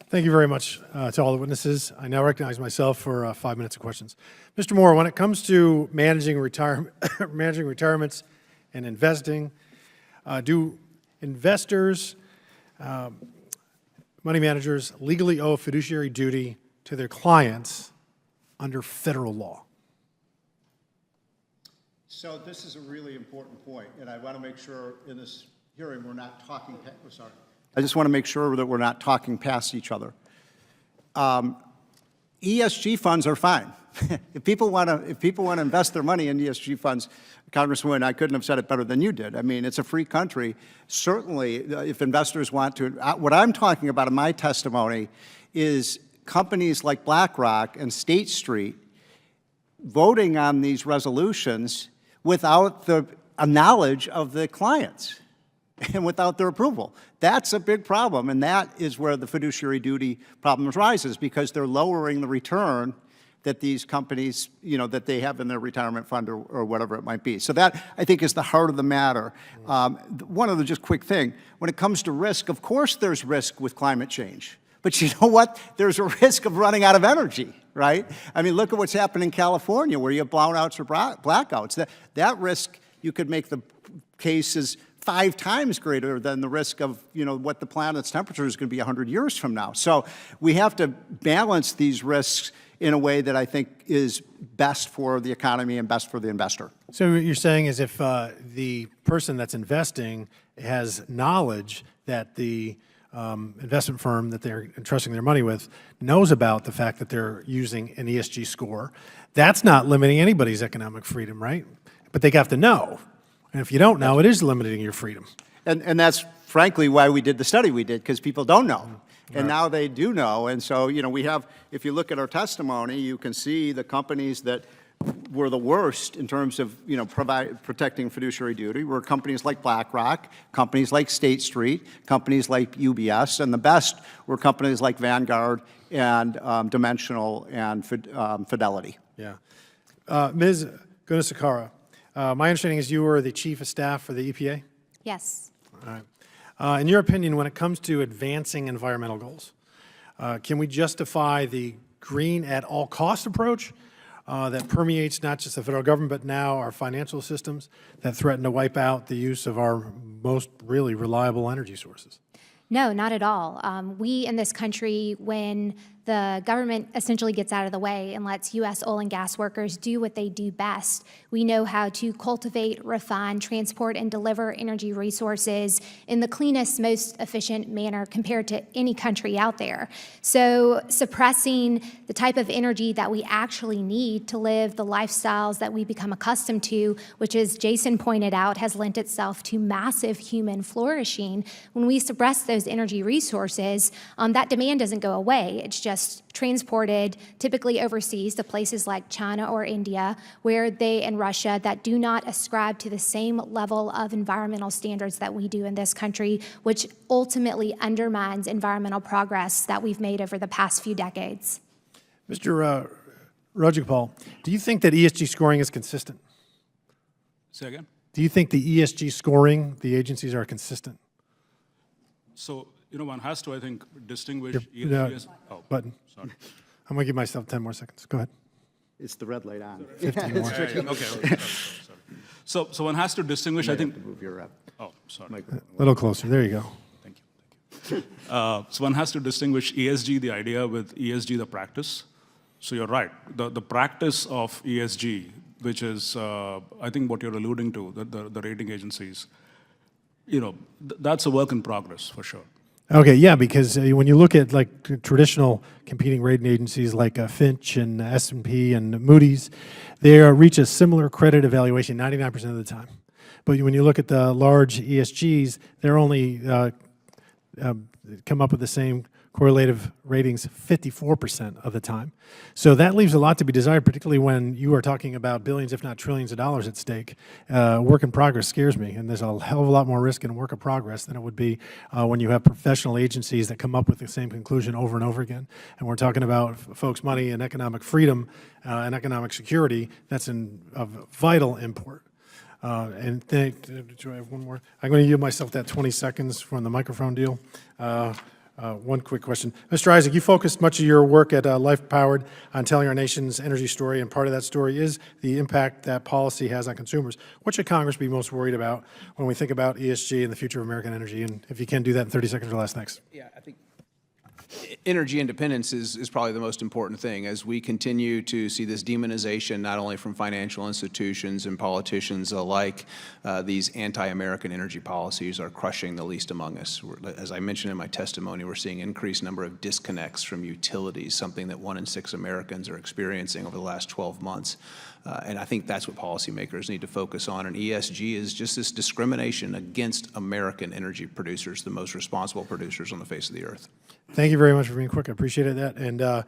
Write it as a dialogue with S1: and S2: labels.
S1: Thank you very much to all the witnesses. I now recognize myself for 5 minutes of questions. Mr. Moore, when it comes to managing retirements and investing, do investors, money managers legally owe a fiduciary duty to their clients under federal law?
S2: So this is a really important point, and I want to make sure in this hearing we're not talking, I just want to make sure that we're not talking past each other. ESG funds are fine. If people want to invest their money in ESG funds, Congresswoman, I couldn't have said it better than you did. I mean, it's a free country. Certainly, if investors want to, what I'm talking about in my testimony is companies like BlackRock and State Street voting on these resolutions without the knowledge of the clients and without their approval. That's a big problem, and that is where the fiduciary duty problem arises, because they're lowering the return that these companies, that they have in their retirement fund or whatever it might be. So that, I think, is the heart of the matter. One other just quick thing. When it comes to risk, of course there's risk with climate change. But you know what? There's a risk of running out of energy, right? I mean, look at what's happened in California where you have brownouts or blackouts. That risk, you could make the case is 5 times greater than the risk of, what the planet's temperature is going to be 100 years from now. So we have to balance these risks in a way that I think is best for the economy and best for the investor.
S1: So what you're saying is if the person that's investing has knowledge that the investment firm that they're entrusting their money with knows about the fact that they're using an ESG score, that's not limiting anybody's economic freedom, right? But they have to know. And if you don't know, it is limiting your freedom.
S2: And that's frankly why we did the study we did, because people don't know. And now they do know. And so, we have, if you look at our testimony, you can see the companies that were the worst in terms of, protecting fiduciary duty were companies like BlackRock, companies like State Street, companies like UBS, and the best were companies like Vanguard and Dimensional and Fidelity.
S1: Yeah. Ms. Gunasekara, my understanding is you were the chief of staff for the EPA?
S3: Yes.
S1: All right. In your opinion, when it comes to advancing environmental goals, can we justify the green at all cost approach that permeates not just the federal government, but now our financial systems that threaten to wipe out the use of our most really reliable energy sources?
S3: No, not at all. We in this country, when the government essentially gets out of the way and lets U.S. oil and gas workers do what they do best, we know how to cultivate, refine, transport, and deliver energy resources in the cleanest, most efficient manner compared to any country out there. So suppressing the type of energy that we actually need to live the lifestyles that we become accustomed to, which, as Jason pointed out, has lent itself to massive human flourishing. When we suppress those energy resources, that demand doesn't go away. It's just transported typically overseas to places like China or India, and Russia, that do not ascribe to the same level of environmental standards that we do in this country, which ultimately undermines environmental progress that we've made over the past few decades.
S1: Mr. Rajagopal, do you think that ESG scoring is consistent?
S4: Say again?
S1: Do you think the ESG scoring, the agencies are consistent?
S4: So, one has to, I think, distinguish
S1: Your,
S4: ESG as... Oh,
S1: button.
S4: sorry.
S1: I'm going to give myself 10 more seconds. Go ahead.
S2: It's the red light on.
S1: 15 more.
S4: Okay. Sorry. So one has to distinguish, I think...
S2: Move your rep.
S4: Oh, sorry.
S1: A little closer. There you go.
S4: Thank you. So one has to distinguish ESG, the idea, with ESG, the practice. So you're right. The practice of ESG, which is, I think, what you're alluding to, the rating agencies, that's a work in progress, for sure.
S1: Okay, yeah, because when you look at like traditional competing rating agencies like Fitch and S&P and Moody's, they reach a similar credit evaluation 99% of the time. But when you look at the large ESGs, they're only come up with the same correlative ratings 54% of the time. So that leaves a lot to be desired, particularly when you are talking about billions, if not trillions of dollars at stake. Work in progress scares me, and there's a hell of a lot more risk in work in progress than it would be when you have professional agencies that come up with the same conclusion over and over again. And we're talking about folks' money and economic freedom and economic security that's of vital import. Do I have one more? I'm going to yield myself that 20 seconds from the microphone deal. One quick question. Mr. Isaac, you focused much of your work at Life Powered on telling our nation's energy story, and part of that story is the impact that policy has on consumers. What should Congress be most worried about when we think about ESG and the future of American energy? And if you can do that in 30 seconds or less, thanks.
S5: Yeah, I think energy independence is probably the most important thing as we continue to see this demonization, not only from financial institutions and politicians alike. These anti-American energy policies are crushing the least among us. As I mentioned in my testimony, we're seeing increased number of disconnects from utilities, something that 1 in 6 Americans are experiencing over the last 12 months. And I think that's what policymakers need to focus on. And ESG is just this discrimination against American energy producers, the most responsible producers on the face of the earth.
S1: Thank you very much for being quick. I appreciated that. And